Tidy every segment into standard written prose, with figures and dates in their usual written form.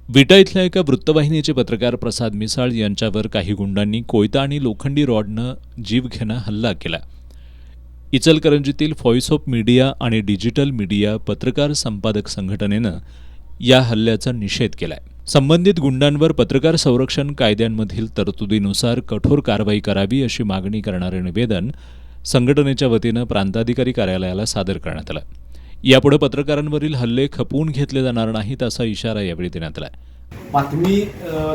विटा इथल्या एका वृत्तवाहिनीचे पत्रकार प्रसाद मिसाळ यांच्यावर काही गुंडांनी कोयता आणि लोखंडी रॉडनं जीवघेणा हल्ला केला. इचलकरंजीतील व्हॉइस ऑफ मीडिया आणि डिजिटल मीडिया पत्रकार संपादक संघटनेनं या हल्ल्याचा निषेध केलाय. संबंधित गुंडांवर पत्रकार संरक्षण कायद्यांमधील तरतुदीनुसार कठोर कारवाई करावी अशी मागणी करणारे निवेदन संघटनेच्या वतीनं प्रांताधिकारी कार्यालयाला सादर करण्यात आलं. यापुढे पत्रकारांवरील हल्ले खपवून घेतले जाणार नाहीत असा इशारा यावेळी देण्यात आला. बातमी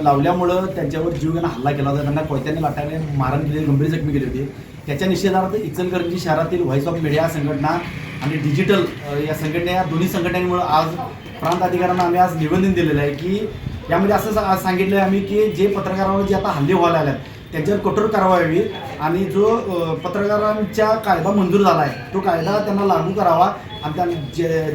लावल्यामुळं त्यांच्यावर जीवघेणा हल्ला केला होता. त्यांना कोयत्याने लाटाने मारण केली, गंभीर जखमी केली होती. त्याच्या निषेधार्थ इचलकरंजी शहरातील व्हॉइस ऑफ मीडिया संघटना आणि डिजिटल या संघटना, या दोन्ही संघटनांमुळे आज प्रांत अधिकाऱ्यांना आम्ही आज निवेदन दिलेलं आहे की यामध्ये असं आज सांगितलं आहे आम्ही की जे पत्रकारांवर जे आता हल्ले व्हायला आले त्यांच्यावर कठोर कारवाई व्हावी आणि जो पत्रकारांच्या कायदा मंजूर झाला आहे तो कायदा त्यांना लागू करावा आणि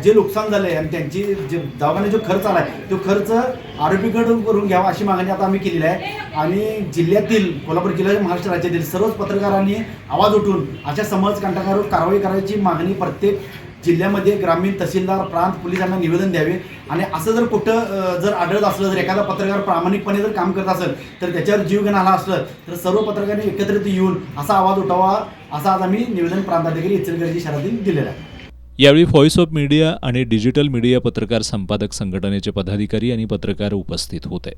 जे नुकसान झालं आहे आणि त्यांची जे दवाखान्यात जो खर्च आला आहे तो खर्च आरोपीकडून करून घ्यावा अशी मागणी आता आम्ही केलेली आहे. आणि जिल्ह्यातील कोल्हापूर जिल्ह्यातील महाराष्ट्र राज्यातील सर्वच पत्रकारांनी आवाज उठून अशा समाजकंटकांवर कारवाई करायची मागणी प्रत्येक जिल्ह्यामध्ये ग्रामीण तहसीलदार प्रांत पोलिसांना निवेदन द्यावे. आणि असं जर कुठं जर आढळत असलं, जर एखादा पत्रकार प्रामाणिकपणे जर काम करत असेल तर त्याच्यावर जीवघेणा आला असलं तर सर्व पत्रकारांनी एकत्रित येऊन असा आवाज उठवावा असं आज आम्ही निवेदन प्रांताधिकारी इचलकरंजी शहरातील दिलेलं आहे. यावेळी व्हॉइस ऑफ मीडिया आणि डिजिटल मीडिया पत्रकार संपादक संघटनेचे पदाधिकारी आणि पत्रकार उपस्थित होते.